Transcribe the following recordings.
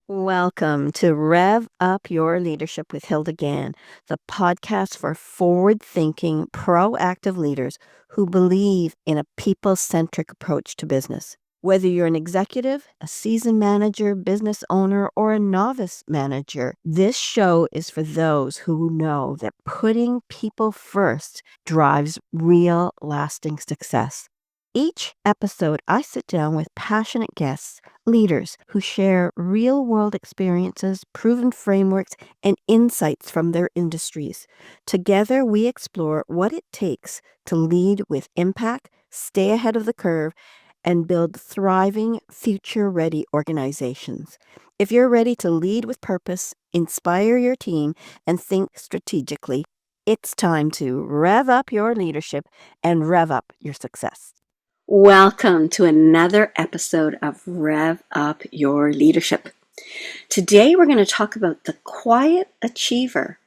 Welcome to Rev Up Your Leadership with Hilda Gann, the podcast for forward thinking, proactive leaders who believe in a people centric approach to business. Whether you're an executive, a seasoned manager, business owner, or a novice manager, this show is for those who know that putting people first drives real, lasting success. Each episode, I sit down with passionate guests, leaders who share real world experiences, proven frameworks, and insights from their industries. Together, we explore what it takes to lead with impact, stay ahead of the curve, and build thriving, future ready organizations. If you're ready to lead with purpose, inspire your team, and think strategically, it's time to rev up your leadership and rev up your success. Welcome to another episode of Rev Up Your Leadership. Today we're going to talk about the quiet achiever,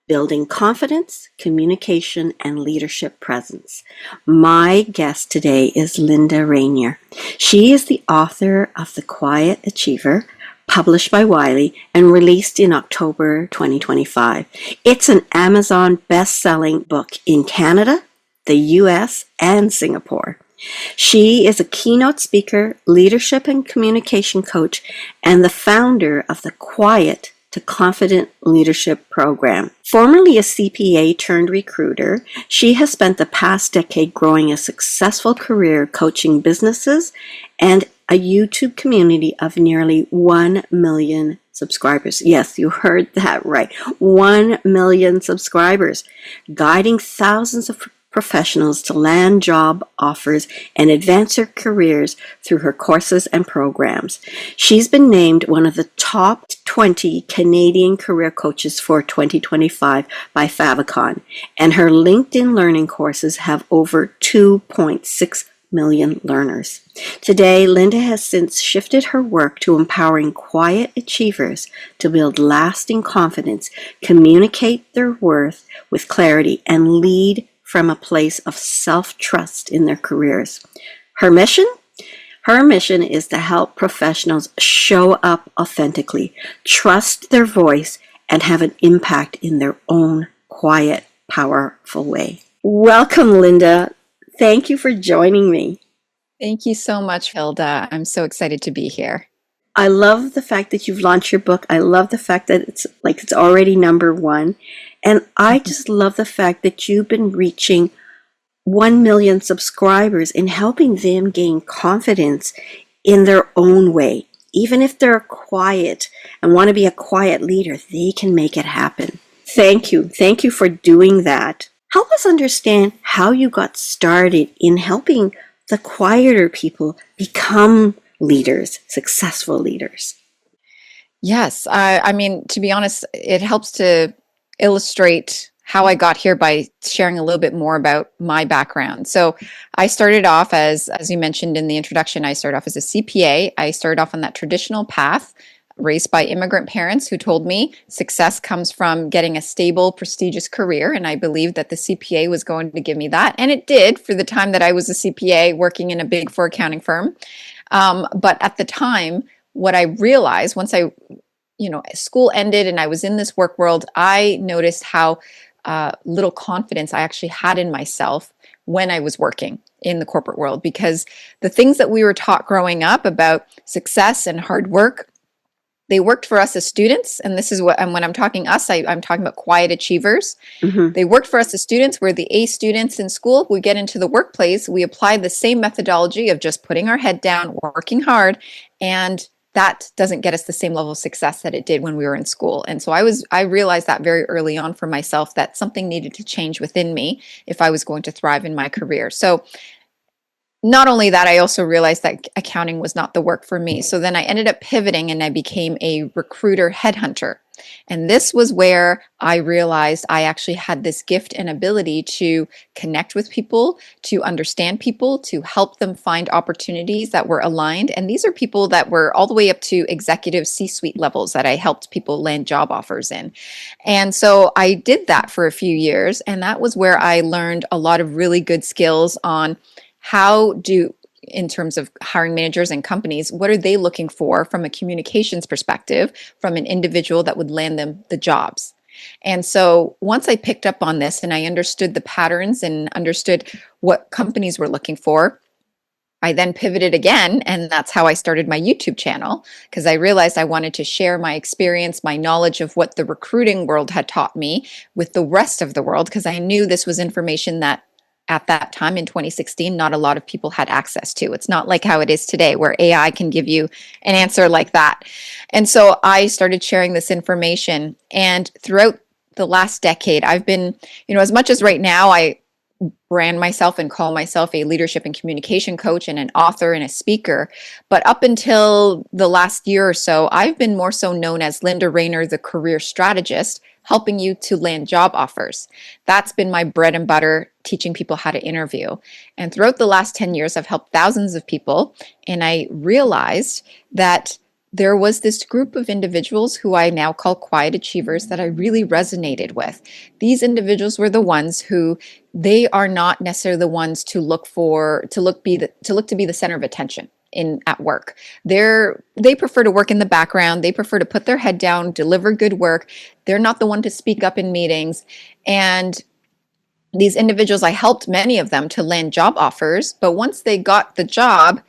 building confidence, communication, and leadership presence. My guest today is Linda Raynier. She is the author of The Quiet Achiever, published by Wiley and released in October 2025. It's an Amazon best-selling book in Canada, the US, and Singapore. She is a keynote speaker, leadership and communication coach, and the founder of the Quiet to Confident Leadership Program. Formerly a CPA turned recruiter, she has spent the past decade growing a successful career coaching businesses and a YouTube community of nearly 1 million subscribers. Yes, you heard that right. 1 million subscribers, guiding thousands of professionals to land job offers and advance their careers through her courses and programs. She's been named one of the top 20 Canadian career coaches for 2025 by Favicon, and her LinkedIn learning courses have over 2.6 million learners. Today, Linda has since shifted her work to empowering quiet achievers to build lasting confidence, communicate their worth with clarity, and lead from a place of self-trust in their careers. Her mission? Her mission is to help professionals show up authentically, trust their voice, and have an impact in their own quiet, powerful way. Welcome, Linda. Thank you for joining me. Thank you so much, Hilda. I'm so excited to be here. I love the fact that you've launched your book. I love the fact that it's already number one. And I just love the fact that you've been reaching 1 million subscribers and helping them gain confidence in their own way. Even if they're quiet and want to be a quiet leader, they can make it happen. Thank you. Thank you for doing that. Help us understand how you got started in helping the quieter people become leaders, successful leaders. Yes, I mean, to be honest, it helps to illustrate how I got here by sharing a little bit more about my background. So I started off as you mentioned in the introduction, I started off as a CPA. I started off on that traditional path, raised by immigrant parents who told me success comes from getting a stable, prestigious career. And I believed that the CPA was going to give me that. And it did for the time that I was a CPA working in a big four accounting firm. But at the time, what I realized once school ended and I was in this work world, I noticed how little confidence I actually had in myself when I was working in the corporate world, because the things that we were taught growing up about success and hard work, they worked for us as students. And this is what, and when I'm talking us, I'm talking about quiet achievers. Mm-hmm. They worked for us as students. We're the A students in school. We get into the workplace. We apply the same methodology of just putting our head down, working hard, and that doesn't get us the same level of success that it did when we were in school. And so I realized that very early on for myself that something needed to change within me if I was going to thrive in my career. So not only that, I also realized that accounting was not the work for me. So then I ended up pivoting and I became a recruiter headhunter. And this was where I realized I actually had this gift and ability to connect with people, to understand people, to help them find opportunities that were aligned. And these are people that were all the way up to executive C-suite levels that I helped people land job offers in. And so I did that for a few years. And that was where I learned a lot of really good skills on how do in terms of hiring managers and companies, what are they looking for from a communications perspective from an individual that would land them the jobs? And so once I picked up on this and I understood the patterns and understood what companies were looking for, I then pivoted again, and that's how I started my YouTube channel, because I realized I wanted to share my experience, my knowledge of what the recruiting world had taught me with the rest of the world, because I knew this was information that at that time in 2016, not a lot of people had access to. It's not like how it is today, where AI can give you an answer like that. And so I started sharing this information. And throughout the last decade, I've been, as much as right now I brand myself and call myself a leadership and communication coach and an author and a speaker. But up until the last year or so, I've been more so known as Linda Raynier, the career strategist, helping you to land job offers. That's been my bread and butter, teaching people how to interview. And throughout the last 10 years, I've helped thousands of people. And I realized that there was this group of individuals who I now call quiet achievers that I really resonated with. These individuals were the ones who they are not necessarily the ones to look to be the center of attention at work. They prefer to work in the background. They prefer to put their head down, deliver good work. They're not the one to speak up in meetings. And these individuals, I helped many of them to land job offers, but once they got the job,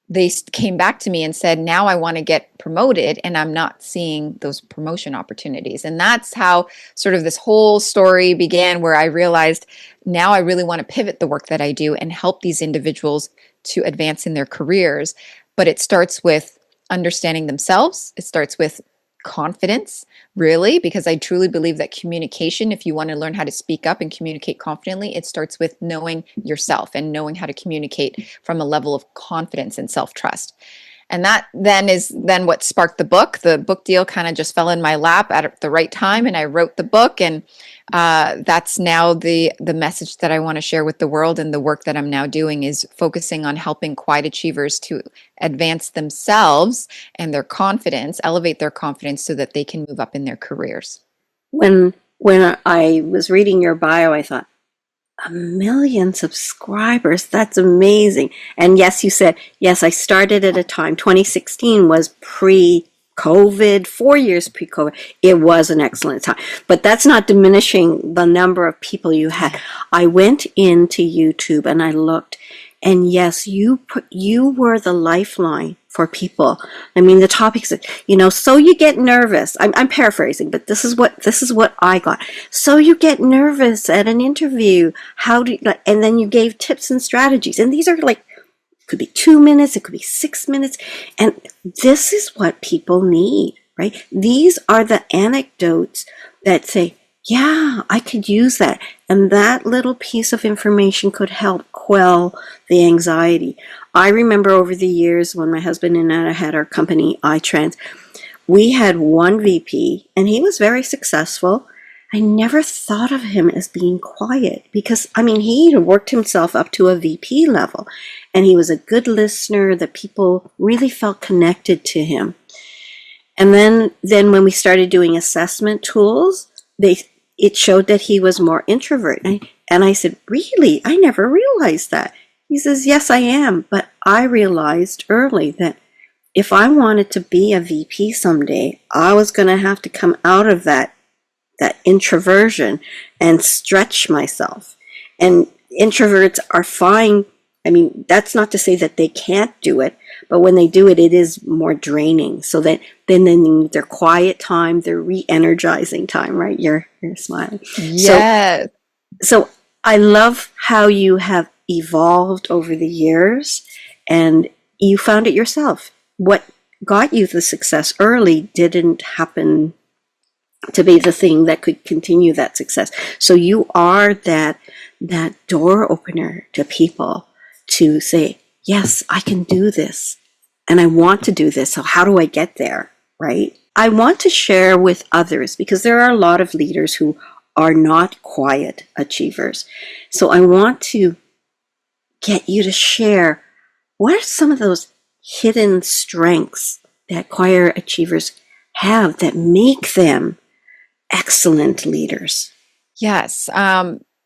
they came back to me and said, now I want to get promoted and I'm not seeing those promotion opportunities. And that's how sort of this whole story began, where I realized now I really want to pivot the work that I do and help these individuals to advance in their careers. But it starts with understanding themselves. It starts with confidence, really, because I truly believe that communication, if you want to learn how to speak up and communicate confidently, it starts with knowing yourself and knowing how to communicate from a level of confidence and self-trust. And that then is what sparked the book. The book deal kind of just fell in my lap at the right time, and I wrote the book. And that's now the message that I want to share with the world. And the work that I'm now doing is focusing on helping quiet achievers to advance themselves and their confidence, elevate their confidence so that they can move up in their careers. When I was reading your bio, I thought, 1 million subscribers. That's amazing. And yes, you said, yes, I started at a time. 2016 was pre-COVID, 4 years pre-COVID. It was an excellent time. But that's not diminishing the number of people you had. I went into YouTube and I looked, and yes, you were the lifeline for people. I mean, the topics, so you get nervous. I'm paraphrasing, but this is what I got. So you get nervous at an interview. And then you gave tips and strategies. And these are could be 2 minutes, it could be 6 minutes. And this is what people need, right? These are the anecdotes that say, yeah, I could use that. And that little piece of information could help quell the anxiety. I remember over the years when my husband and I had our company, iTrans, we had one VP and he was very successful. I never thought of him as being quiet because, he worked himself up to a VP level and he was a good listener that people really felt connected to him. And then when we started doing assessment tools, it showed that he was more introvert. And I said, really? I never realized that. He says, yes, I am. But I realized early that if I wanted to be a VP someday, I was going to have to come out of that introversion and stretch myself. And introverts are fine. That's not to say that they can't do it, but when they do it, it is more draining. So that then they need their quiet time, their re-energizing time, right? You're smiling. Yes. So I love how you have evolved over the years and you found it yourself. What got you the success early didn't happen to be the thing that could continue that success. So you are that door opener to people to say, yes, I can do this and I want to do this. So how do I get there, right? I want to share with others because there are a lot of leaders who are not quiet achievers. So I want to get you to share what are some of those hidden strengths that quiet achievers have that make them excellent leaders. Yes.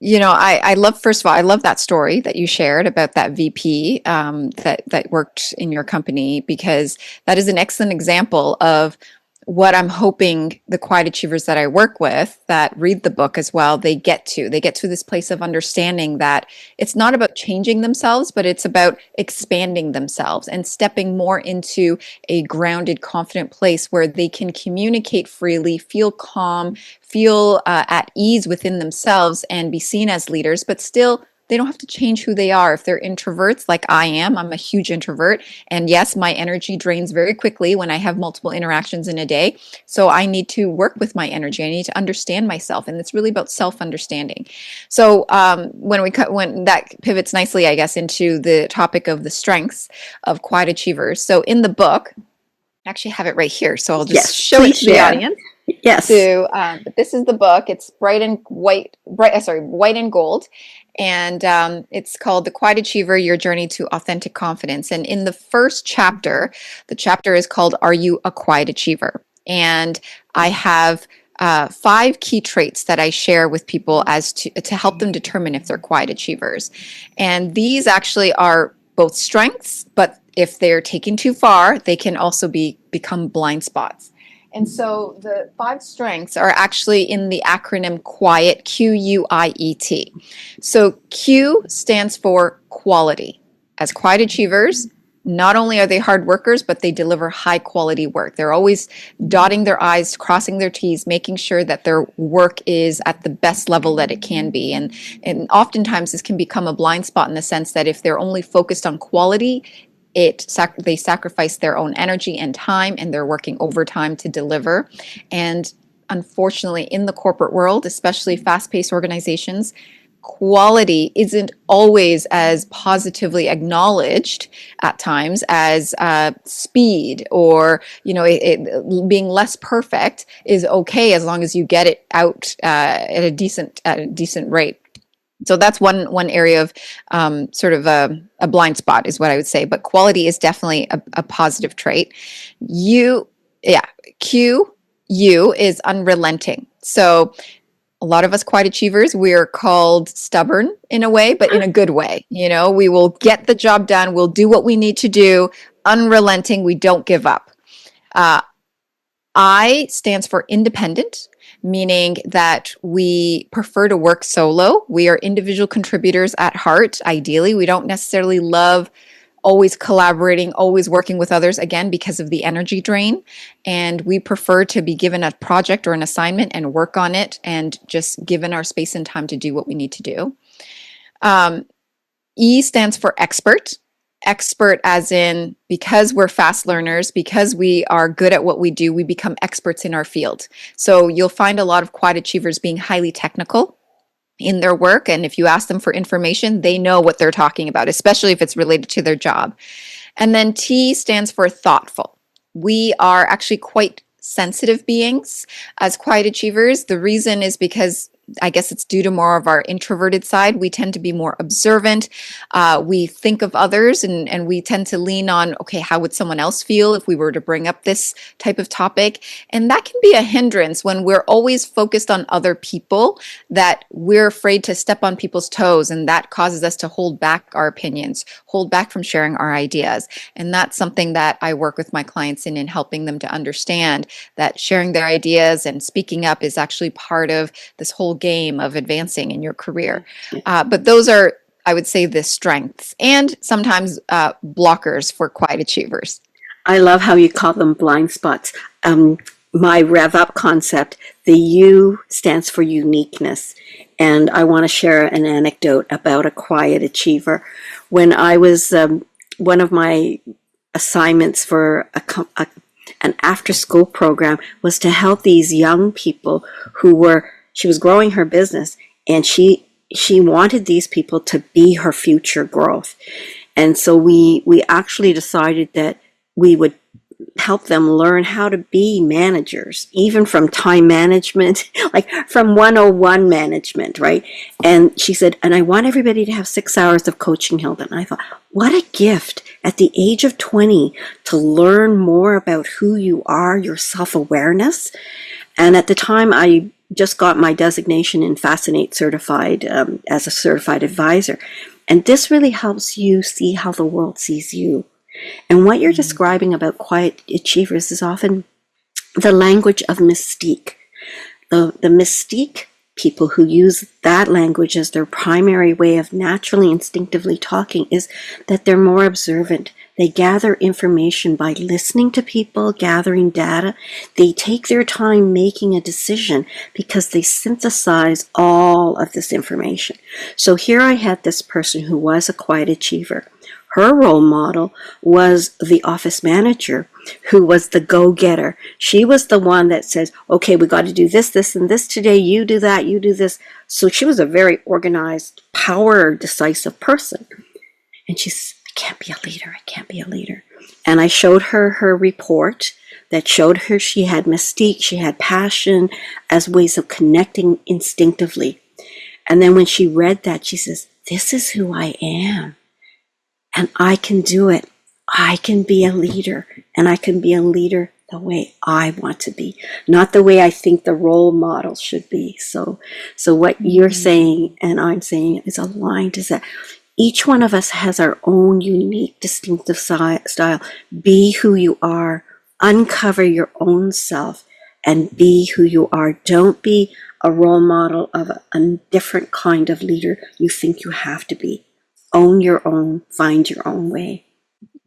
I love, first of all, I love that story that you shared about that VP that worked in your company, because that is an excellent example of what I'm hoping the quiet achievers that I work with that read the book as well, they get to this place of understanding that it's not about changing themselves, but it's about expanding themselves and stepping more into a grounded, confident place where they can communicate freely, feel calm, feel at ease within themselves, and be seen as leaders, but still they don't have to change who they are. If they're introverts like I am, I'm a huge introvert. And yes, my energy drains very quickly when I have multiple interactions in a day. So I need to work with my energy. I need to understand myself. And it's really about self-understanding. So when that pivots nicely, I guess, into the topic of the strengths of quiet achievers. So in the book, I actually have it right here. So I'll just Yes, show it please to the share. audience. Yes. But this is the book. It's white and gold, and it's called "The Quiet Achiever: Your Journey to Authentic Confidence." And in the first chapter, the chapter is called "Are You a Quiet Achiever?" And I have 5 key traits that I share with people as to help them determine if they're quiet achievers. And these actually are both strengths, but if they're taken too far, they can also become blind spots. And so the 5 strengths are actually in the acronym QUIET, QUIET. So Q stands for quality. As quiet achievers, not only are they hard workers, but they deliver high quality work. They're always dotting their I's, crossing their T's, making sure that their work is at the best level that it can be. And oftentimes this can become a blind spot in the sense that if they're only focused on quality, they sacrifice their own energy and time, and they're working overtime to deliver. And unfortunately, in the corporate world, especially fast-paced organizations, quality isn't always as positively acknowledged at times as speed, or being less perfect is okay as long as you get it out at a decent rate. So that's one area of sort of a blind spot, is what I would say. But quality is definitely a positive trait. U, yeah, Q, U is unrelenting. So a lot of us quiet achievers, we're called stubborn in a way, but in a good way. We will get the job done. We'll do what we need to do. Unrelenting. We don't give up. Uh, I stands for independent, meaning that we prefer to work solo. We are individual contributors at heart, ideally. We don't necessarily love always collaborating, always working with others, again, because of the energy drain. And we prefer to be given a project or an assignment and work on it, and just given our space and time to do what we need to do. E stands for expert. Expert as in, because we're fast learners, because we are good at what we do, we become experts in our field. So you'll find a lot of quiet achievers being highly technical in their work. And if you ask them for information, they know what they're talking about, especially if it's related to their job. And then T stands for thoughtful. We are actually quite sensitive beings as quiet achievers. The reason is because I guess it's due to more of our introverted side. We tend to be more observant. We think of others, and we tend to lean on, okay, how would someone else feel if we were to bring up this type of topic? And that can be a hindrance when we're always focused on other people, that we're afraid to step on people's toes. And that causes us to hold back our opinions, hold back from sharing our ideas. And that's something that I work with my clients in helping them to understand that sharing their ideas and speaking up is actually part of this whole game of advancing in your career. But those are, I would say, the strengths, and sometimes blockers for quiet achievers. I love how you call them blind spots. My Rev Up concept, the U stands for uniqueness. And I want to share an anecdote about a quiet achiever. When I was, one of my assignments for an after-school program was to help these young people she was growing her business, and she wanted these people to be her future growth. And so we actually decided that we would help them learn how to be managers, even from time management, like from 101 management, right? And she said, and I want everybody to have 6 hours of coaching, Hilda. And I thought, what a gift at the age of 20 to learn more about who you are, your self-awareness. And at the time, I just got my designation in Fascinate certified as a certified advisor. And this really helps you see how the world sees you. And what you're describing about quiet achievers is often the language of mystique. The mystique people who use that language as their primary way of naturally, instinctively talking is that they're more observant. They gather information by listening to people, gathering data. They take their time making a decision because they synthesize all of this information. So here I had this person who was a quiet achiever. Her role model was the office manager who was the go-getter. She was the one that says, okay, we got to do this, this, and this today. You do that, you do this. So she was a very organized, power, decisive person. And she's, I can't be a leader. I can't be a leader. And I showed her her report that showed her she had mystique, she had passion as ways of connecting instinctively. And then when she read that, she says, this is who I am. And I can do it. I can be a leader, and I can be a leader the way I want to be, not the way I think the role model should be. So what you're saying and I'm saying is aligned, is that each one of us has our own unique, distinctive style. Be who you are, uncover your own self, and be who you are. Don't be a role model of a different kind of leader you think you have to be. Own your own, find your own way.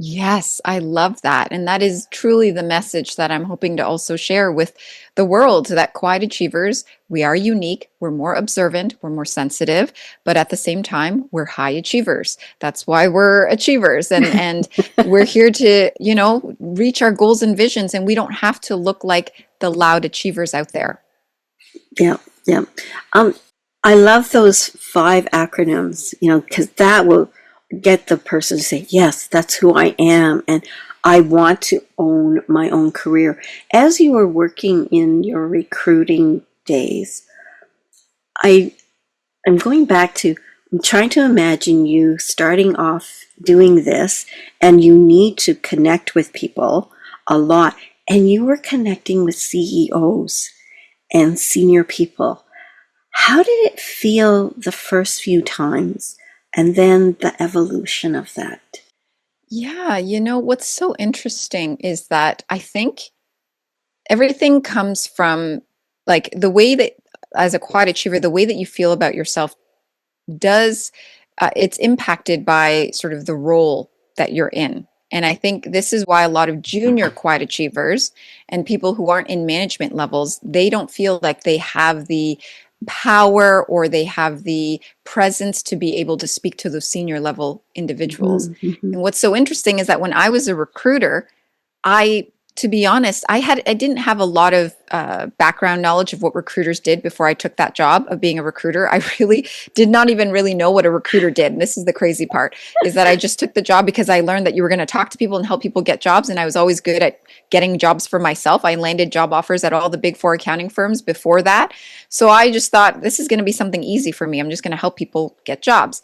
Yes, I love that. And that is truly the message that I'm hoping to also share with the world, that quiet achievers, we are unique, we're more observant, we're more sensitive, but at the same time, we're high achievers. That's why we're achievers, and we're here to, reach our goals and visions, and we don't have to look like the loud achievers out there. Yeah, yeah. I love those 5 acronyms, because that will get the person to say, yes, that's who I am, and I want to own my own career. As you were working in your recruiting days, I'm going back to, I'm trying to imagine you starting off doing this, and you need to connect with people a lot, and you were connecting with CEOs and senior people. How did it feel the first few times, and then the evolution of that? Yeah, what's so interesting is that I think everything comes from, like, the way that, as a quiet achiever, the way that you feel about yourself does, it's impacted by sort of the role that you're in. And I think this is why a lot of junior quiet achievers and people who aren't in management levels, they don't feel like they have the power or they have the presence to be able to speak to those senior level individuals. Mm-hmm. And what's so interesting is that when I was a recruiter, to be honest, I didn't have a lot of background knowledge of what recruiters did before I took that job of being a recruiter. I really did not even really know what a recruiter did. And this is the crazy part, is that I just took the job because I learned that you were going to talk to people and help people get jobs. And I was always good at getting jobs for myself. I landed job offers at all the big 4 accounting firms before that. So I just thought, this is going to be something easy for me. I'm just going to help people get jobs.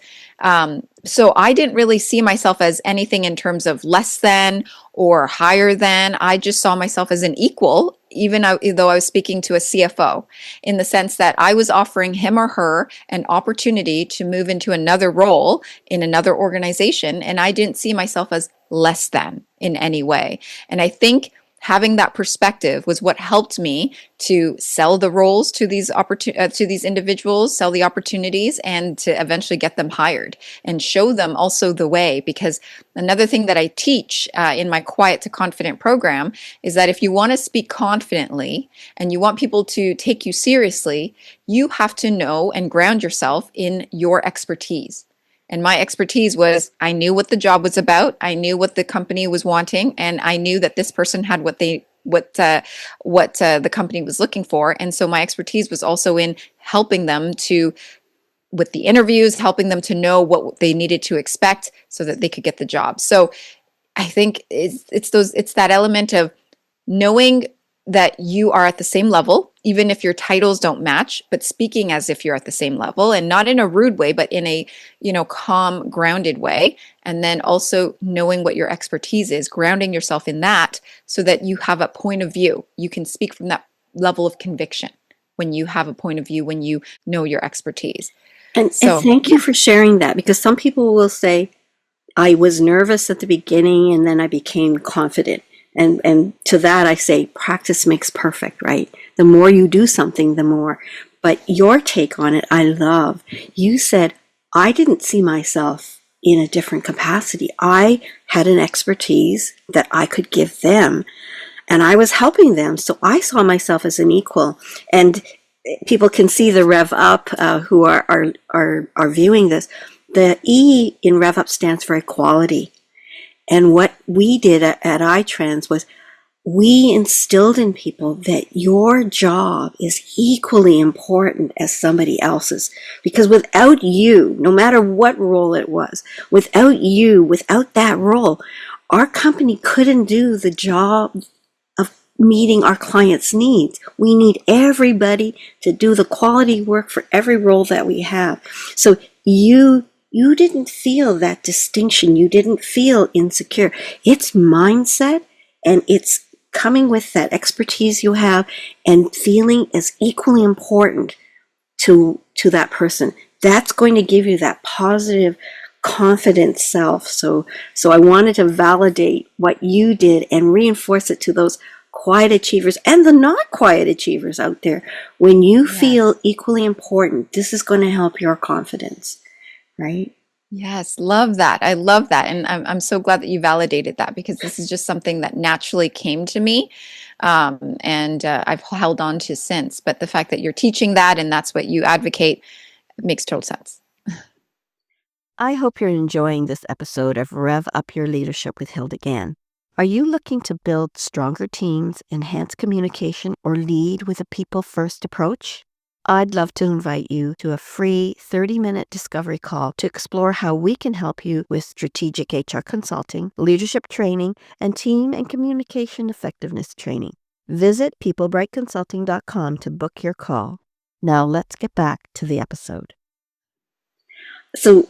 So I didn't really see myself as anything in terms of less than or higher than. I just saw myself as an equal, even though I was speaking to a CFO, in the sense that I was offering him or her an opportunity to move into another role in another organization. And I didn't see myself as less than in any way. And I think having that perspective was what helped me to sell the roles to these to these individuals, sell the opportunities, and to eventually get them hired and show them also the way. Because another thing that I teach in my Quiet to Confident program is that if you want to speak confidently and you want people to take you seriously, you have to know and ground yourself in your expertise. And my expertise was, I knew what the job was about, I knew what the company was wanting, and I knew that this person had what the company was looking for. And so my expertise was also in helping them to, with the interviews, helping them to know what they needed to expect so that they could get the job. So I think it's that element of knowing that you are at the same level, even if your titles don't match, but speaking as if you're at the same level, and not in a rude way, but in a, calm, grounded way. And then also knowing what your expertise is, grounding yourself in that so that you have a point of view. You can speak from that level of conviction. when you have a point of view, when you know your expertise. And So, thank you for sharing that, because some people will say, I was nervous at the beginning and then I became confident. And to that I say practice makes perfect, right? The more you do something, the more. But your take on it, I love. You said, I didn't see myself in a different capacity. I had an expertise that I could give them, and I was helping them. So I saw myself as an equal. And people can see the Rev Up who are viewing this. The E in Rev Up stands for equality. And what we did at iTrans was we instilled in people that your job is equally important as somebody else's. Because without you, no matter what role it was, without you, without that role, our company couldn't do the job of meeting our clients' needs. We need everybody to do the quality work for every role that we have. So you didn't feel that distinction. You didn't feel insecure. It's mindset, and it's coming with that expertise you have and feeling as equally important to that person. That's going to give you that positive, confident self. So I wanted to validate what you did and reinforce it to those quiet achievers and the not quiet achievers out there. When you feel equally important, this is going to help your confidence, right? yes, love that. I love that. And I'm so glad that you validated that, because this is just something that naturally came to me. And I've held on to since. But the fact that you're teaching that and that's what you advocate makes total sense. I hope you're enjoying this episode of Rev Up Your Leadership with Hilda Gann. Are you looking to build stronger teams, enhance communication, or lead with a people-first approach? I'd love to invite you to a free 30-minute discovery call to explore how we can help you with strategic HR consulting, leadership training, and team and communication effectiveness training. Visit peoplebrightconsulting.com to book your call. Now let's get back to the episode. So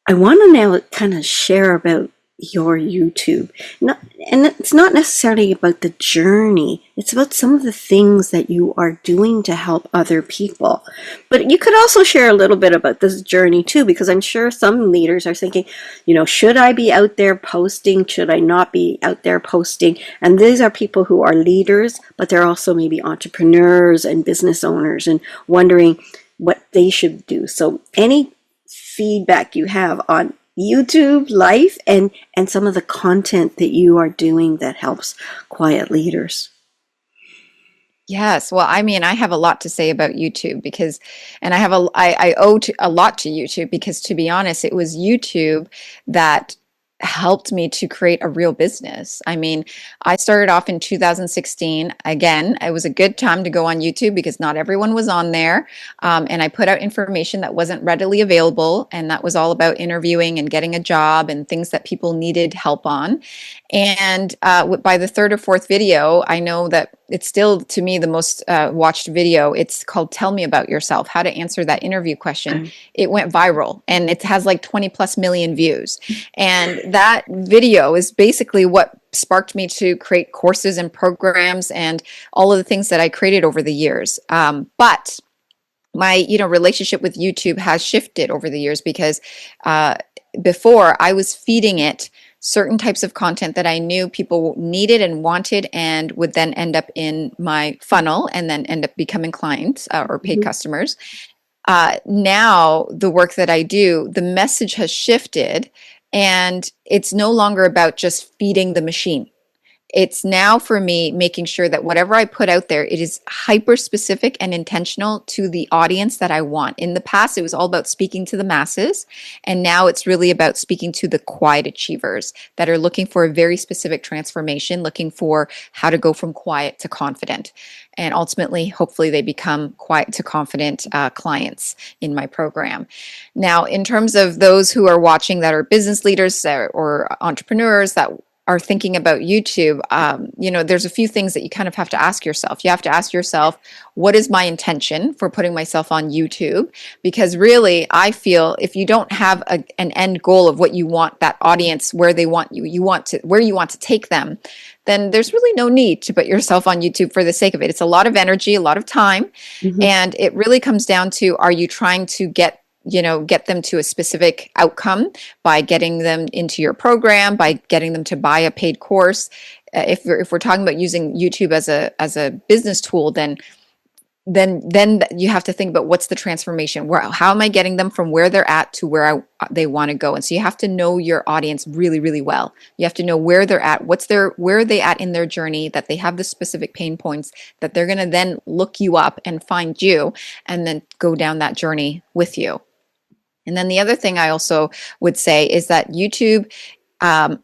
I want to now kind of share about your YouTube. And it's not necessarily about the journey. It's about some of the things that you are doing to help other people. But you could also share a little bit about this journey too, because I'm sure some leaders are thinking, should I be out there posting? Should I not be out there posting? And these are people who are leaders, but they're also maybe entrepreneurs and business owners and wondering what they should do. So any feedback you have on YouTube life and some of the content that you are doing that helps quiet leaders. Yes. Well, I mean, I have a lot to say about YouTube because, and I owe a lot to YouTube because, to be honest, it was YouTube that helped me to create a real business. I mean, I started off in 2016. Again, it was a good time to go on YouTube because not everyone was on there. And I put out information that wasn't readily available. And that was all about interviewing and getting a job and things that people needed help on. And by the third or fourth video, I know that it's still, to me, the most watched video. It's called Tell Me About Yourself, how to answer that interview question. It went viral and it has like 20 plus million views. And that video is basically what sparked me to create courses and programs and all of the things that I created over the years. But my relationship with YouTube has shifted over the years because before I was feeding it certain types of content that I knew people needed and wanted and would then end up in my funnel and then end up becoming clients or paid customers. Now the work that I do, the message has shifted and it's no longer about just feeding the machine. It's now for me making sure that whatever I put out there, it is hyper specific and intentional to the audience that I want. In the past, it was all about speaking to the masses. And now it's really about speaking to the quiet achievers that are looking for a very specific transformation, looking for how to go from quiet to confident. And ultimately, hopefully, they become quiet to confident clients in my program. Now, in terms of those who are watching that are business leaders or entrepreneurs that are thinking about YouTube, there's a few things that you kind of have to ask yourself. You have to ask yourself, what is my intention for putting myself on YouTube? Because really, I feel if you don't have an end goal of what you want that audience, where they want you, where you want to take them, then there's really no need to put yourself on YouTube for the sake of it. It's a lot of energy, a lot of time. Mhm. And it really comes down to, are you trying to get them to a specific outcome by getting them into your program, by getting them to buy a paid course? If we're talking about using YouTube as a business tool, then you have to think about, what's the transformation, how am I getting them from where they're at to where they want to go? And so you have to know your audience really, really well. You have to know where they're at, where are they at in their journey, that they have the specific pain points, that they're going to then look you up and find you, and then go down that journey with you. And then the other thing I also would say is that YouTube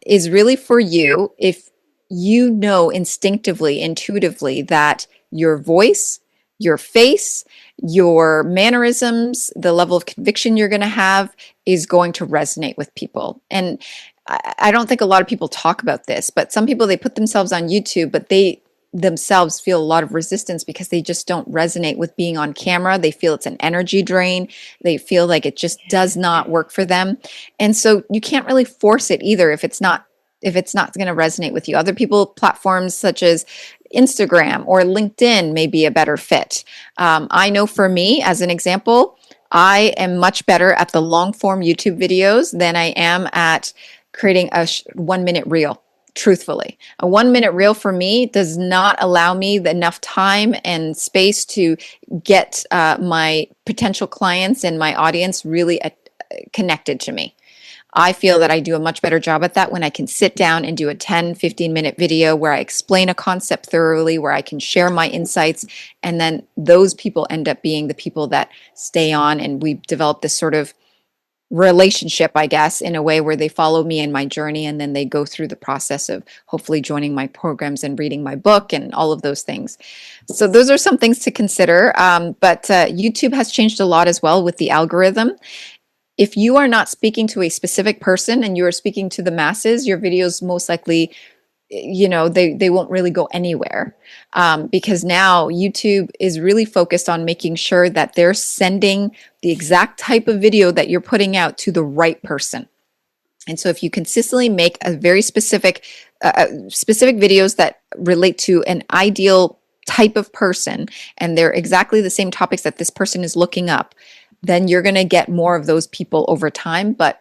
is really for you if you know instinctively, intuitively, that your voice, your face, your mannerisms, the level of conviction you're going to have is going to resonate with people. And I don't think a lot of people talk about this, but some people, they put themselves on YouTube, but they themselves feel a lot of resistance because they just don't resonate with being on camera. They feel it's an energy drain. They feel like it just does not work for them. And so you can't really force it either if it's not going to resonate with you. Other people, platforms such as Instagram or LinkedIn may be a better fit. I know for me, as an example, I am much better at the long form YouTube videos than I am at creating a 1 minute reel. Truthfully, a 1 minute reel for me does not allow me enough time and space to get my potential clients and my audience really connected to me. I feel that I do a much better job at that when I can sit down and do a 10-15 minute video where I explain a concept thoroughly, where I can share my insights, and then those people end up being the people that stay on, and we develop this sort of relationship, I guess, in a way where they follow me in my journey, and then they go through the process of hopefully joining my programs and reading my book and all of those things. So those are some things to consider. But YouTube has changed a lot as well with the algorithm. If you are not speaking to a specific person and you are speaking to the masses, your videos most likely, they won't really go anywhere, because now YouTube is really focused on making sure that they're sending the exact type of video that you're putting out to the right person. And so if you consistently make a very specific videos that relate to an ideal type of person, and they're exactly the same topics that this person is looking up, then you're going to get more of those people over time. But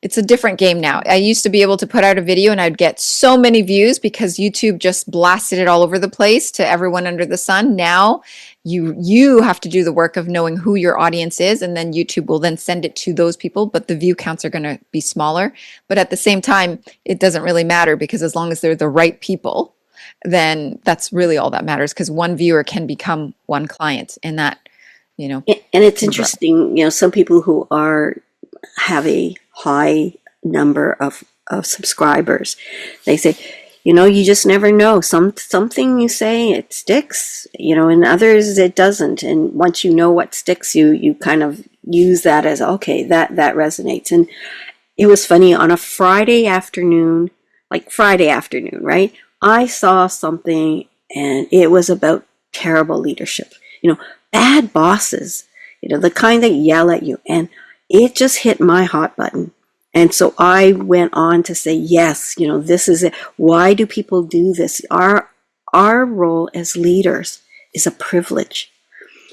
it's a different game now. I used to be able to put out a video and I'd get so many views because YouTube just blasted it all over the place to everyone under the sun. Now you have to do the work of knowing who your audience is, and then YouTube will then send it to those people, but the view counts are going to be smaller. But at the same time, it doesn't really matter, because as long as they're the right people, then that's really all that matters, because one viewer can become one client, and that, And it's interesting, some people who have a high number of subscribers, they say, you just never know. Something you say, it sticks, and others it doesn't. And once you know what sticks, you kind of use that as, okay, that resonates. And it was funny, on a Friday afternoon, right? I saw something, and it was about terrible leadership, bad bosses, the kind that yell at you. And it just hit my hot button. And so I went on to say, yes, this is it. Why do people do this? Our role as leaders is a privilege.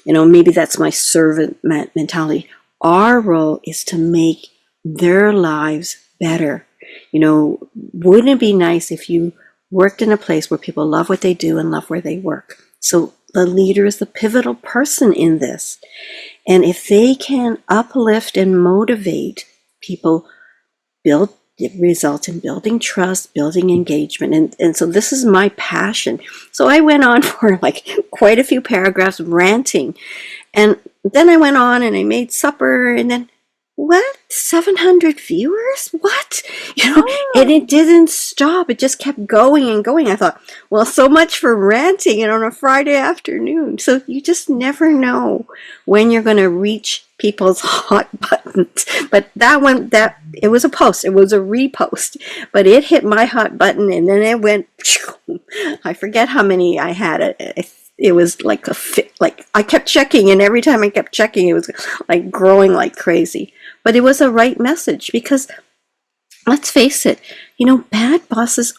Maybe that's my servant mentality. Our role is to make their lives better. Wouldn't it be nice if you worked in a place where people love what they do and love where they work? So the leader is the pivotal person in this. And if they can uplift and motivate people, it results in building trust, building engagement. And so this is my passion. So I went on for quite a few paragraphs ranting. And then I went on and I made supper, and then, what? 700 viewers? What? And it didn't stop. It just kept going and going. I thought, well, so much for ranting on a Friday afternoon. So you just never know when you're going to reach people's hot buttons. But it was a post. It was a repost. But it hit my hot button, and then it went, I forget how many I had. It was like I kept checking, and every time I kept checking, it was like growing like crazy. But it was a right message, because let's face it, bad bosses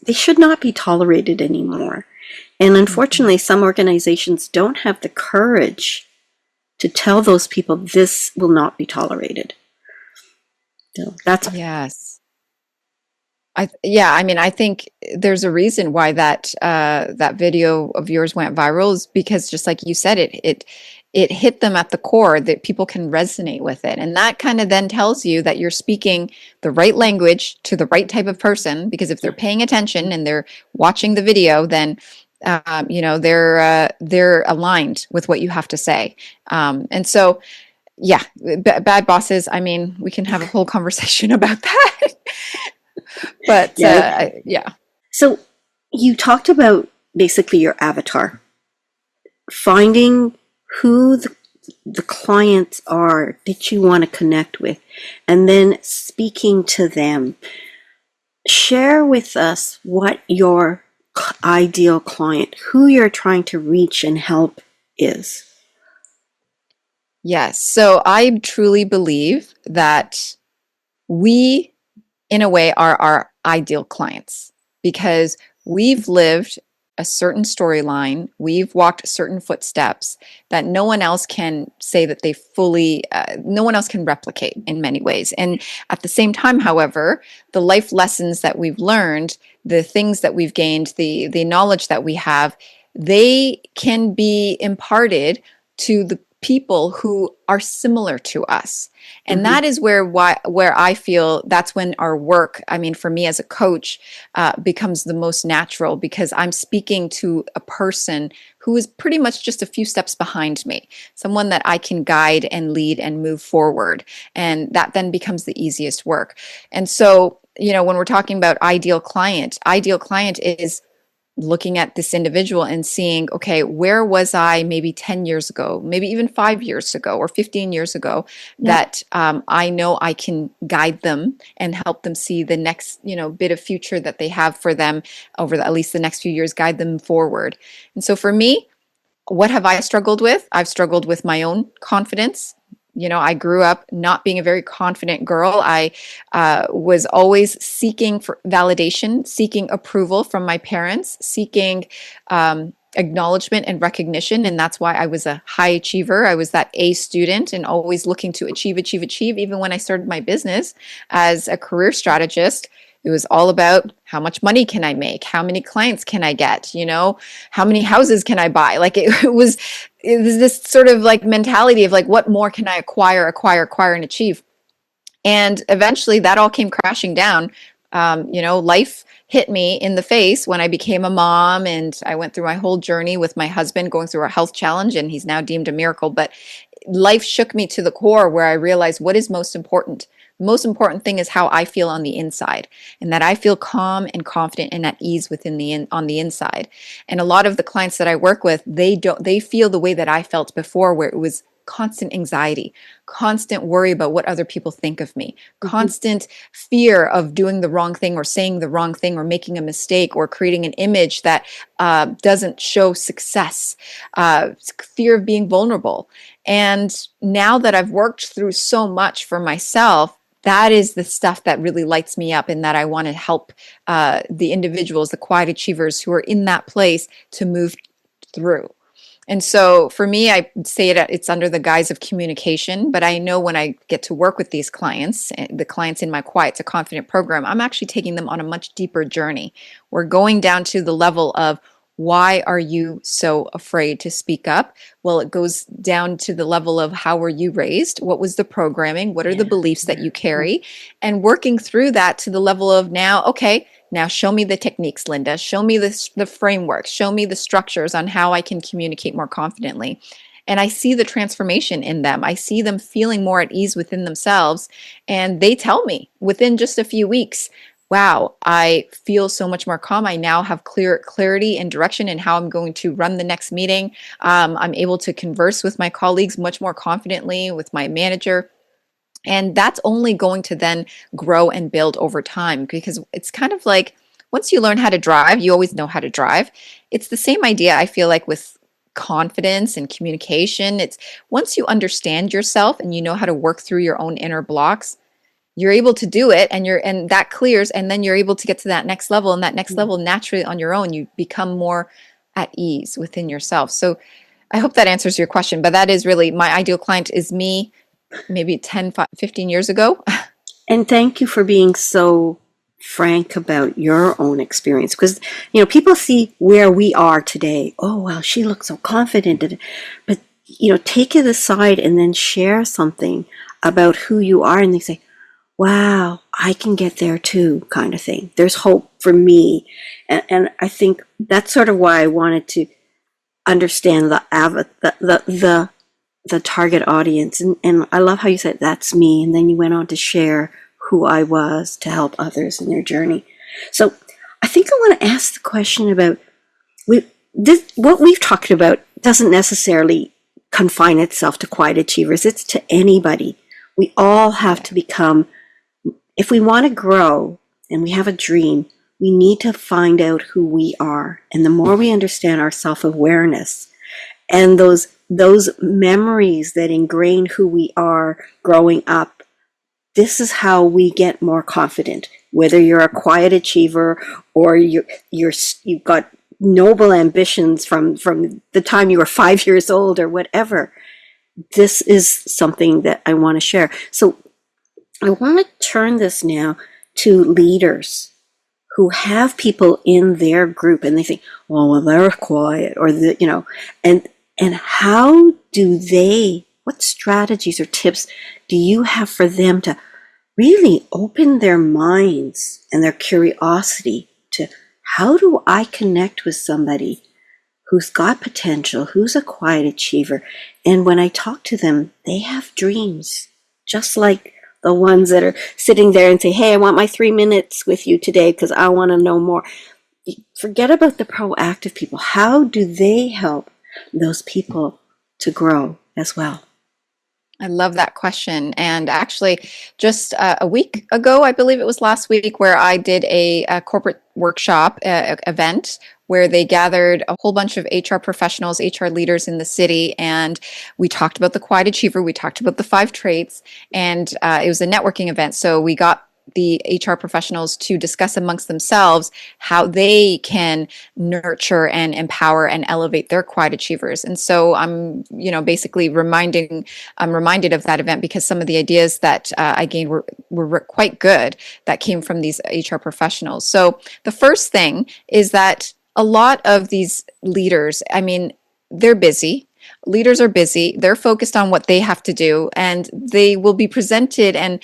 they should not be tolerated anymore. And Mhm. unfortunately, some organizations don't have the courage to tell those people this will not be tolerated. So that's Yes. Yeah, I mean, I think there's a reason why that video of yours went viral is because just like you said, it hit them at the core that people can resonate with it. And that kind of then tells you that you're speaking the right language to the right type of person, because if they're paying attention and they're watching the video, then they're aligned with what you have to say. And so yeah, bad bosses. I mean, we can have a whole conversation about that. But yeah. yeah. So you talked about basically your avatar, finding who the clients are that you want to connect with, and then speaking to them. Share with us what your ideal client, who you're trying to reach and help, is. Yes. So I truly believe that we, in a way, are our ideal clients because we've lived a certain storyline, we've walked certain footsteps that no one else can say that they fully, no one else can replicate in many ways. And at the same time, however, the life lessons that we've learned, the things that we've gained, the knowledge that we have, they can be imparted to the people who are similar to us. And Mm-hmm. that is where I feel that's when our work, I mean, for me as a coach, becomes the most natural because I'm speaking to a person who is pretty much just a few steps behind me, someone that I can guide and lead and move forward. And that then becomes the easiest work. And so, when we're talking about ideal client is looking at this individual and seeing, okay, where was I maybe 10 years ago, maybe even 5 years ago or 15 years ago, Yeah. that I know I can guide them and help them see the next, bit of future that they have for them over at least the next few years, guide them forward. And so for me, what have I struggled with? I've struggled with my own confidence. I grew up not being a very confident girl. I was always seeking for validation, seeking approval from my parents, seeking acknowledgement and recognition. And that's why I was a high achiever. I was that A student and always looking to achieve, achieve, achieve. Even when I started my business as a career strategist, it was all about how much money can I make? How many clients can I get? How many houses can I buy? Like it was this sort of like mentality of like, what more can I acquire, and achieve? And eventually that all came crashing down. Life hit me in the face when I became a mom, and I went through my whole journey with my husband going through a health challenge, and he's now deemed a miracle. But life shook me to the core where I realized what is most important. The most important thing is how I feel on the inside, and that I feel calm and confident and at ease on the inside. And a lot of the clients that I work with, they feel the way that I felt before, where it was constant anxiety, constant worry about what other people think of me, Mm-hmm. constant fear of doing the wrong thing or saying the wrong thing or making a mistake or creating an image that doesn't show success, fear of being vulnerable. And now that I've worked through so much for myself, that is the stuff that really lights me up, and that I want to help the individuals, the quiet achievers who are in that place to move through. And so for me, I say it's under the guise of communication, but I know when I get to work with these clients, the clients in my Quiet to Confident program, I'm actually taking them on a much deeper journey. We're going down to the level of, why are you so afraid to speak up? Well, it goes down to the level of, how were you raised? What was the programming? What are the Yeah. beliefs that you carry? And working through that to the level of, now, okay, now show me the techniques, Linda. Show me the framework. Show me the structures on how I can communicate more confidently. And I see the transformation in them. I see them feeling more at ease within themselves. And they tell me within just a few weeks, wow, I feel so much more calm. I now have clarity and direction in how I'm going to run the next meeting. I'm able to converse with my colleagues much more confidently, with my manager. And that's only going to then grow and build over time, because it's kind of like, once you learn how to drive, you always know how to drive. It's the same idea, I feel like, with confidence and communication. It's once you understand yourself and you know how to work through your own inner blocks, you're able to do it, and that clears, and then you're able to get to that next level, and that next level naturally on your own, you become more at ease within yourself. So I hope that answers your question, but that is really my ideal client is me maybe 10, 15 years ago. And thank you for being so frank about your own experience, because people see where we are today. Oh wow, she looks so confident, but take it aside and then share something about who you are, and they say, wow, I can get there too, kind of thing. There's hope for me. And I think that's sort of why I wanted to understand the target audience. And I love how you said, that's me. And then you went on to share who I was to help others in their journey. So I think I want to ask the question about what we've talked about doesn't necessarily confine itself to quiet achievers. It's to anybody. We all have to become, if we want to grow and we have a dream, we need to find out who we are. And the more we understand our self-awareness and those memories that ingrain who we are growing up, this is how we get more confident. Whether you're a quiet achiever or you've got noble ambitions from the time you were 5 years old or whatever, this is something that I want to share. So I want to turn this now to leaders who have people in their group and they think, oh, well, they're quiet, or and how do they, what strategies or tips do you have for them to really open their minds and their curiosity to, how do I connect with somebody who's got potential, who's a quiet achiever? And when I talk to them, they have dreams, just like the ones that are sitting there and say, hey, I want my 3 minutes with you today because I want to know more. Forget about the proactive people. How do they help those people to grow as well? I love that question. And actually, just a week ago, I believe it was last week, where I did a corporate workshop event where they gathered a whole bunch of HR professionals, HR leaders in the city. And we talked about the quiet achiever. We talked about the 5 traits. And it was a networking event. So we got the HR professionals to discuss amongst themselves how they can nurture and empower and elevate their quiet achievers. And so I'm, basically I'm reminded of that event because some of the ideas that I gained were quite good that came from these HR professionals. So the first thing is that a lot of these leaders, they're busy. Leaders are busy. They're focused on what they have to do, and they will be presented and,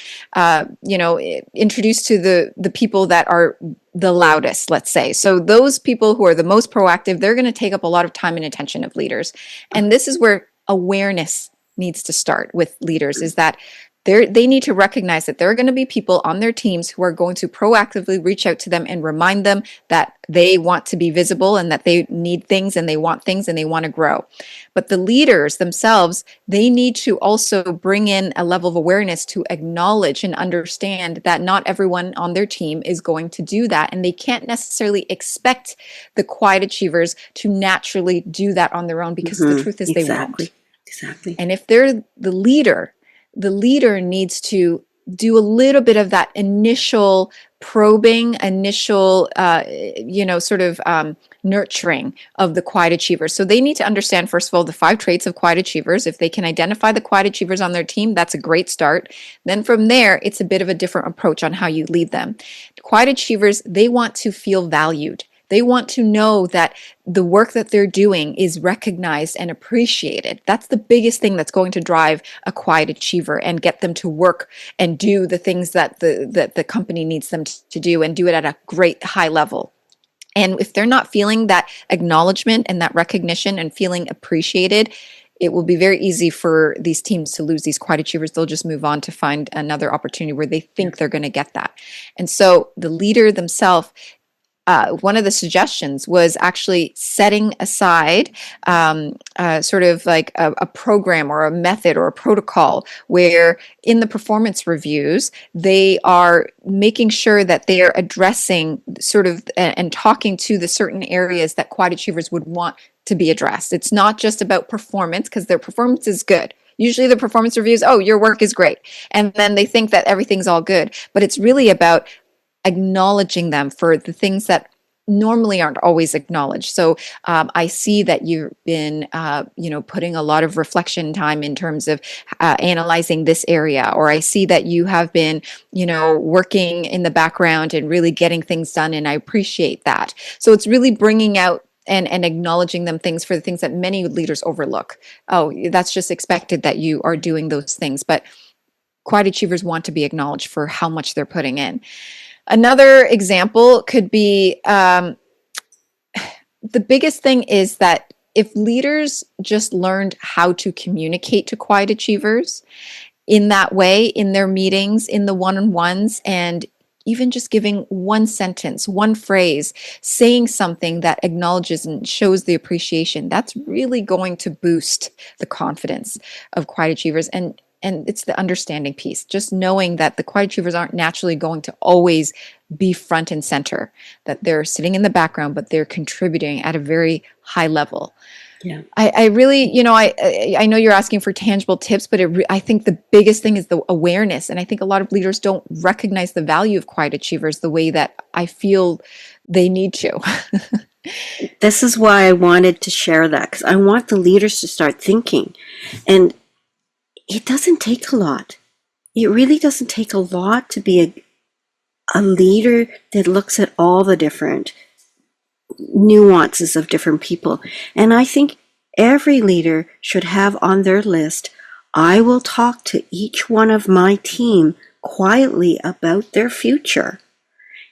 introduced to the people that are the loudest, let's say. So those people who are the most proactive, they're going to take up a lot of time and attention of leaders. And this is where awareness needs to start with leaders, is that they need to recognize that there are going to be people on their teams who are going to proactively reach out to them and remind them that they want to be visible and that they need things and they want to grow. But the leaders themselves, they need to also bring in a level of awareness to acknowledge and understand that not everyone on their team is going to do that. And they can't necessarily expect the quiet achievers to naturally do that on their own, because the truth is they won't. Exactly. And if they're the leader needs to do a little bit of that initial probing, nurturing of the quiet achievers. So they need to understand, first of all, the 5 traits of quiet achievers. If they can identify the quiet achievers on their team, that's a great start. Then from there, it's a bit of a different approach on how you lead them. Quiet achievers, they want to feel valued. They want to know that the work that they're doing is recognized and appreciated. That's the biggest thing that's going to drive a quiet achiever and get them to work and do the things that the company needs them to do, and do it at a great high level. And if they're not feeling that acknowledgement and that recognition and feeling appreciated, it will be very easy for these teams to lose these quiet achievers. They'll just move on to find another opportunity where they think they're going to get that. And so the leader themselves, one of the suggestions was actually setting aside sort of like a program or a method or a protocol where in the performance reviews, they are making sure that they are addressing sort of and talking to the certain areas that quiet achievers would want to be addressed. It's not just about performance, because their performance is good. Usually the performance reviews, oh, your work is great. And then they think that everything's all good. But it's really about acknowledging them for the things that normally aren't always acknowledged. So I see that you've been, putting a lot of reflection time in terms of analyzing this area, or I see that you have been, working in the background and really getting things done, and I appreciate that. So it's really bringing out and acknowledging them things for the things that many leaders overlook. Oh, that's just expected that you are doing those things, but quiet achievers want to be acknowledged for how much they're putting in. Another example could be the biggest thing is that if leaders just learned how to communicate to quiet achievers in that way, in their meetings, in the one-on-ones, and even just giving one sentence, one phrase, saying something that acknowledges and shows the appreciation, that's really going to boost the confidence of quiet achievers. And it's the understanding piece, just knowing that the quiet achievers aren't naturally going to always be front and center, that they're sitting in the background, but they're contributing at a very high level. Yeah. I really, I know you're asking for tangible tips, but I think the biggest thing is the awareness. And I think a lot of leaders don't recognize the value of quiet achievers the way that I feel they need to. This is why I wanted to share that, because I want the leaders to start thinking. And it doesn't take a lot. It really doesn't take a lot to be a leader that looks at all the different nuances of different people. And I think every leader should have on their list, I will talk to each one of my team quietly about their future.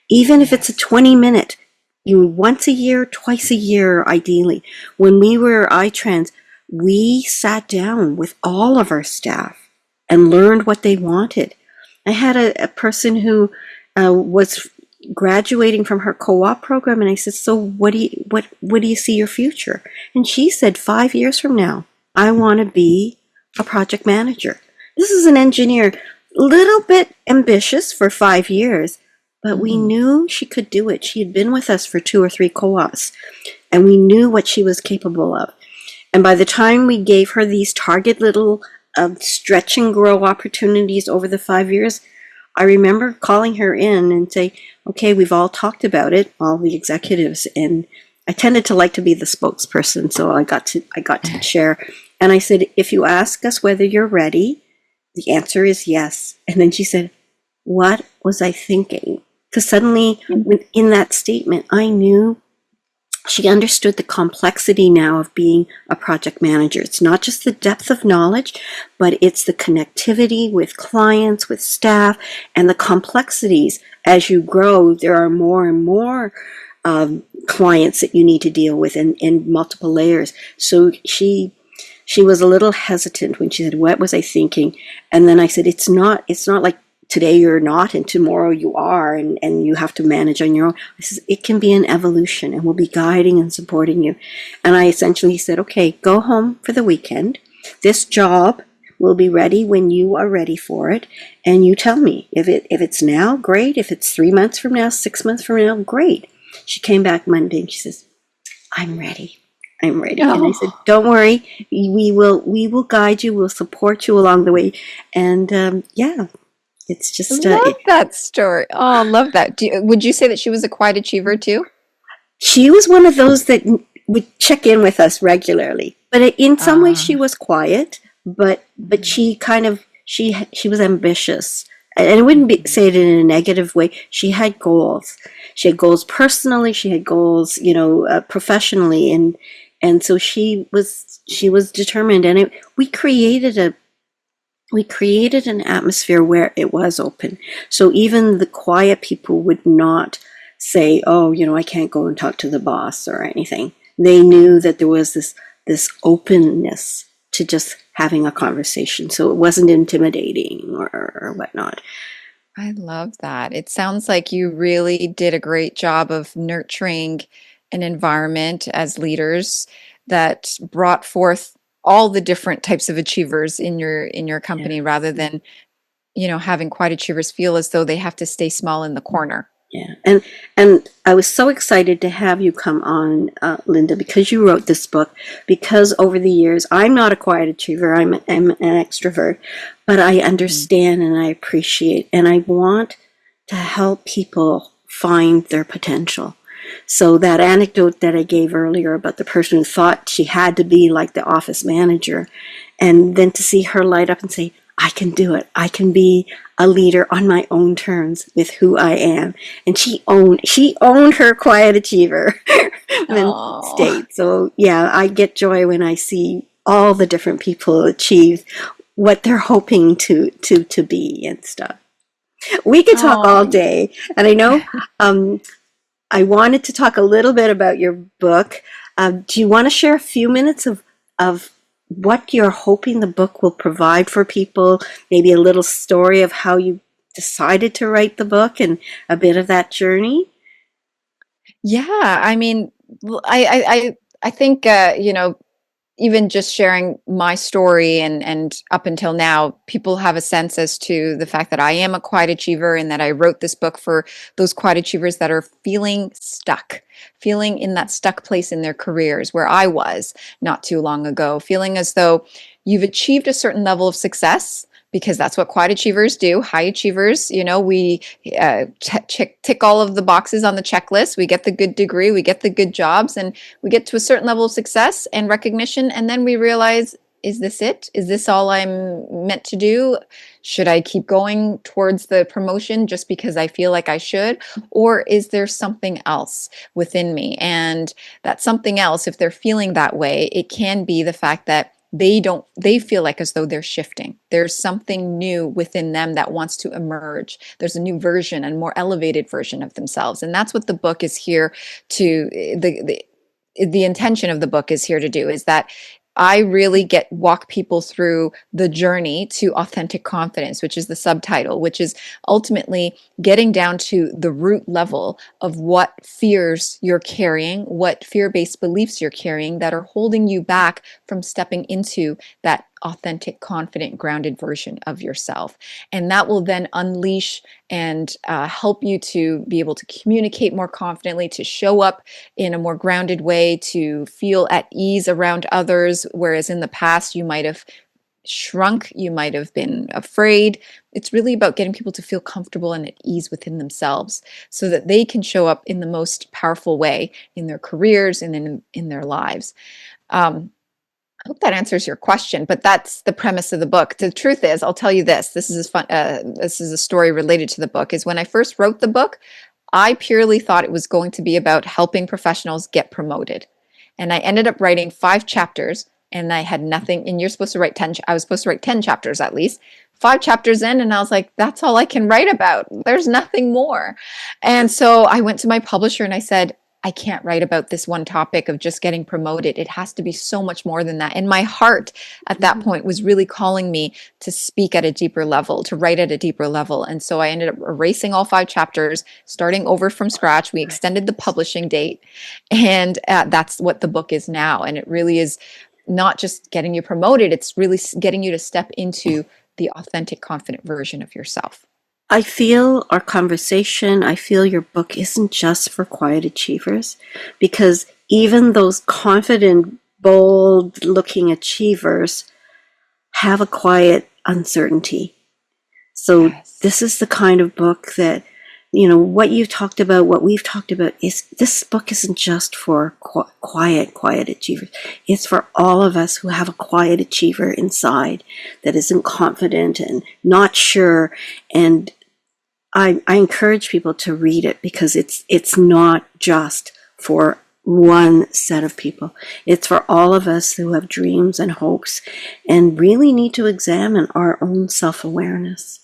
Even if it's a 20-minute, once a year, twice a year, ideally. When we were iTrans, we sat down with all of our staff and learned what they wanted. I had a person who was graduating from her co-op program, and I said, so what do you see your future? And she said, 5 years from now, I want to be a project manager. This is an engineer, little bit ambitious for 5 years, but we knew she could do it. She had been with us for 2 or 3 co-ops, and we knew what she was capable of. And by the time we gave her these target little stretch and grow opportunities over the 5 years, I remember calling her in and say, okay, we've all talked about it, all the executives, and I tended to like to be the spokesperson, so I got to share. And I said, if you ask us whether you're ready, the answer is yes. And then she said, what was I thinking? Because suddenly, in that statement, I knew she understood the complexity now of being a project manager. It's not just the depth of knowledge, but it's the connectivity with clients, with staff, and the complexities. As you grow, there are more and more clients that you need to deal with in multiple layers. So she was a little hesitant when she said, what was I thinking? And then I said, it's not like today you're not and tomorrow you are, and you have to manage on your own. I said, it can be an evolution, and we'll be guiding and supporting you. And I essentially said, okay, go home for the weekend. This job will be ready when you are ready for it, and you tell me. If it's now, great. If it's 3 months from now, 6 months from now, great. She came back Monday and she says, I'm ready. I'm ready. Oh. And I said, don't worry, we will guide you, we'll support you along the way. And it's just love that story. Oh, love that. Would you say that she was a quiet achiever too? She was one of those that would check in with us regularly, but in some ways she was quiet. But she she was ambitious, and I wouldn't say it in a negative way. She had goals. She had goals personally. She had goals, professionally, and so she was determined. And we created an atmosphere where it was open. So even the quiet people would not say, oh, I can't go and talk to the boss or anything. They knew that there was this openness to just having a conversation. So it wasn't intimidating or whatnot. I love that. It sounds like you really did a great job of nurturing an environment as leaders that brought forth all the different types of achievers in your company, rather than having quiet achievers feel as though they have to stay small in the corner. Yeah, and I was so excited to have you come on, Linda, because you wrote this book. Because over the years, I'm not a quiet achiever; I'm an extrovert, but I understand and I appreciate, and I want to help people find their potential. So that anecdote that I gave earlier about the person who thought she had to be like the office manager, and then to see her light up and say, I can do it. I can be a leader on my own terms with who I am. And she owned her quiet achiever Oh, state. So yeah, I get joy when I see all the different people achieve what they're hoping to be and stuff. We could talk all oh, day, and I know I wanted to talk a little bit about your book. Do you want to share a few minutes of what you're hoping the book will provide for people? Maybe a little story of how you decided to write the book and a bit of that journey? yeah. I mean, I think even just sharing my story and up until now, people have a sense as to the fact that I am a quiet achiever and that I wrote this book for those quiet achievers that are feeling stuck, feeling in that stuck place in their careers where I was not too long ago, feeling as though you've achieved a certain level of success. Because that's what quiet achievers do. High achievers, we tick all of the boxes on the checklist. We get the good degree, we get the good jobs, and we get to a certain level of success and recognition, and then we realize, is this it? Is this all I'm meant to do? Should I keep going towards the promotion just because I feel like I should? Or is there something else within me? And that something else, if they're feeling that way, it can be the fact that they feel like as though they're shifting. There's something new within them that wants to emerge. There's a new version and more elevated version of themselves. And that's what the book is here to the intention of the book is here to do, is that I really walk people through the journey to authentic confidence, which is the subtitle, which is ultimately getting down to the root level of what fears you're carrying, what fear-based beliefs you're carrying that are holding you back from stepping into that authentic, confident, grounded version of yourself. And that will then unleash and help you to be able to communicate more confidently, to show up in a more grounded way, to feel at ease around others, whereas in the past you might have shrunk, you might have been afraid. It's really about getting people to feel comfortable and at ease within themselves so that they can show up in the most powerful way in their careers and in their lives. I hope that answers your question, but that's the premise of the book. The truth is, I'll tell you this. This is fun. This is a story related to the book. Is when I first wrote the book, I purely thought it was going to be about helping professionals get promoted. And I ended up writing 5 chapters, and I had nothing. And you're supposed to write 10. I was supposed to write 10 chapters at least. 5 chapters in, and I was like, that's all I can write about. There's nothing more. And so I went to my publisher and I said, I can't write about this one topic of just getting promoted. It has to be so much more than that. And my heart at that point was really calling me to speak at a deeper level, to write at a deeper level. And so I ended up erasing all 5 chapters, starting over from scratch. We extended the publishing date, and that's what the book is now. And it really is not just getting you promoted, it's really getting you to step into the authentic, confident version of yourself. I feel our conversation, I feel your book isn't just for quiet achievers, because even those confident, bold looking achievers have a quiet uncertainty. So Yes. this is the kind of book that, what you've talked about, what we've talked about, is this book isn't just for quiet achievers. It's for all of us who have a quiet achiever inside that isn't confident and not sure. And I encourage people to read it, because it's not just for one set of people. It's for all of us who have dreams and hopes and really need to examine our own self-awareness.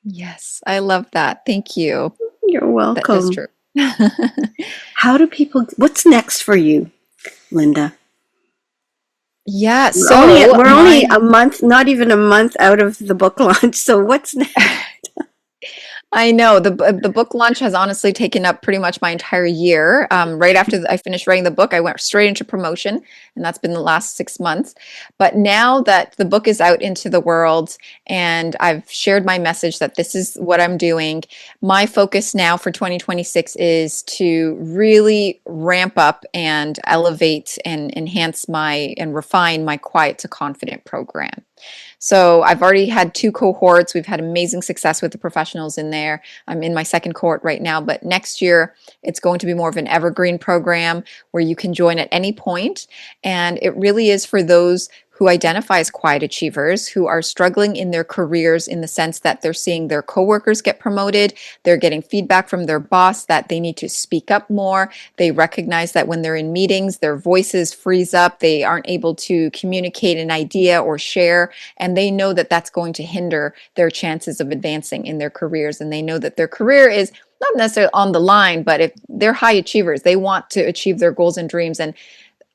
Yes, I love that. Thank you. You're That is welcome. true. What's next for you, Linda? Yeah, We're only my a month, not even a month out of the book launch. So what's next? I know the book launch has honestly taken up pretty much my entire year. Right after I finished writing the book, I went straight into promotion, and that's been the last 6 months. But now that the book is out into the world and I've shared my message that this is what I'm doing, my focus now for 2026 is to really ramp up and elevate and enhance and refine my Quiet to Confident program. So I've already had 2 cohorts. We've had amazing success with the professionals in there. I'm in my second cohort right now, but next year it's going to be more of an evergreen program where you can join at any point. And it really is for those who identify as quiet achievers, who are struggling in their careers in the sense that they're seeing their coworkers get promoted, they're getting feedback from their boss that they need to speak up more. They recognize that when they're in meetings, their voices freeze up, they aren't able to communicate an idea or share, and they know that that's going to hinder their chances of advancing in their careers. And they know that their career is not necessarily on the line, but if they're high achievers, they want to achieve their goals and dreams, and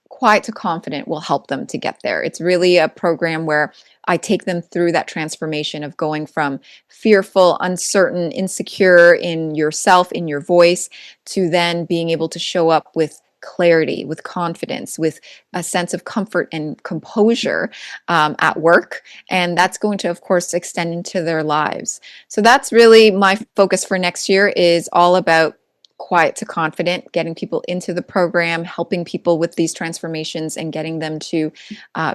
Quiet to Confident will help them to get there. It's really a program where I take them through that transformation of going from fearful, uncertain, insecure in yourself, in your voice, to then being able to show up with clarity, with confidence, with a sense of comfort and composure at work. And that's going to, of course, extend into their lives. So that's really my focus for next year, is all about Quiet to Confident, getting people into the program, helping people with these transformations, and getting them to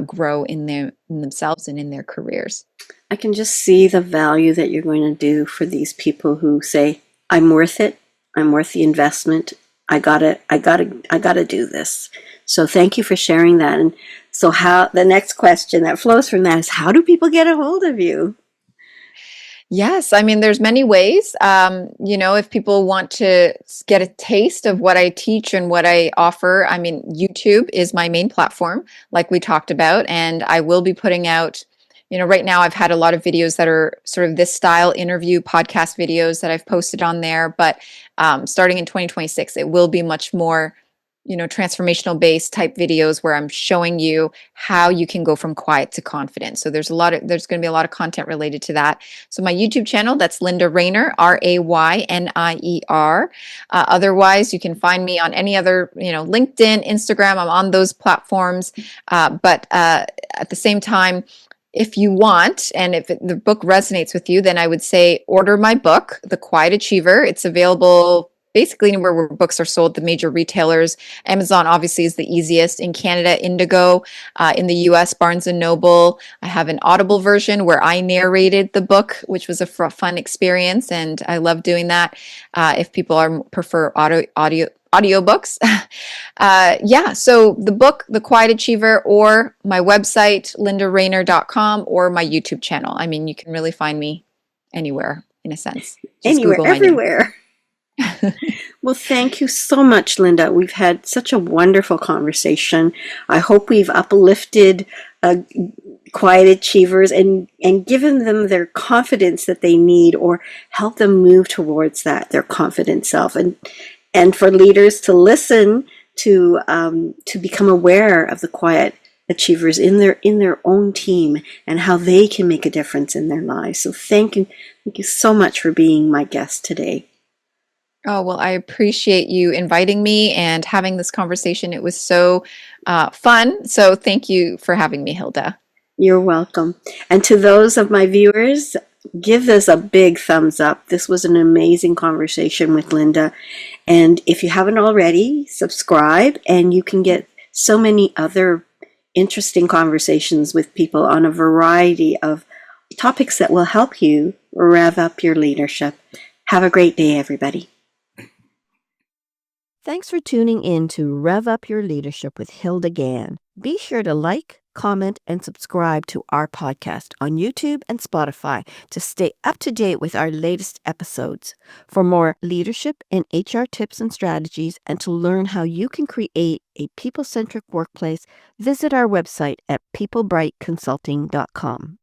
grow in themselves and in their careers. I can just see the value that you're going to do for these people who say, I'm worth it. I'm worth the investment. I gotta do this. So thank you for sharing that. And so the next question that flows from that is, how do people get a hold of you? Yes, I mean, there's many ways. If people want to get a taste of what I teach and what I offer, I mean, YouTube is my main platform, like we talked about, and I will be putting out, right now I've had a lot of videos that are sort of this style interview podcast videos that I've posted on there, but starting in 2026, it will be much more transformational based type videos where I'm showing you how you can go from quiet to confident. So there's going to be a lot of content related to that. So my YouTube channel, that's Linda Raynier, Raynier. Otherwise, you can find me on any other, LinkedIn, Instagram. I'm on those platforms. But at the same time, if you want, and if the book resonates with you, then I would say order my book, The Quiet Achiever. It's available basically anywhere where books are sold, the major retailers. Amazon obviously is the easiest. In Canada, Indigo. In the US, Barnes and Noble. I have an Audible version where I narrated the book, which was a fun experience, and I love doing that. If people prefer audiobooks. So the book, The Quiet Achiever, or my website, lindaraynier.com, or my YouTube channel. I mean, you can really find me anywhere, in a sense. Just Anywhere, Google my name. everywhere. Well, thank you so much, Linda. We've had such a wonderful conversation. I hope we've uplifted quiet achievers and given them their confidence that they need, or help them move towards their confident self. And for leaders to listen to become aware of the quiet achievers in their own team and how they can make a difference in their lives. So thank you so much for being my guest today. Oh, well, I appreciate you inviting me and having this conversation. It was so fun. So thank you for having me, Hilda. You're welcome. And to those of my viewers, give this a big thumbs up. This was an amazing conversation with Linda. And if you haven't already, subscribe, and you can get so many other interesting conversations with people on a variety of topics that will help you rev up your leadership. Have a great day, everybody. Thanks for tuning in to Rev Up Your Leadership with Hilda Gann. Be sure to like, comment, and subscribe to our podcast on YouTube and Spotify to stay up to date with our latest episodes. For more leadership and HR tips and strategies, and to learn how you can create a people-centric workplace, visit our website at peoplebrightconsulting.com.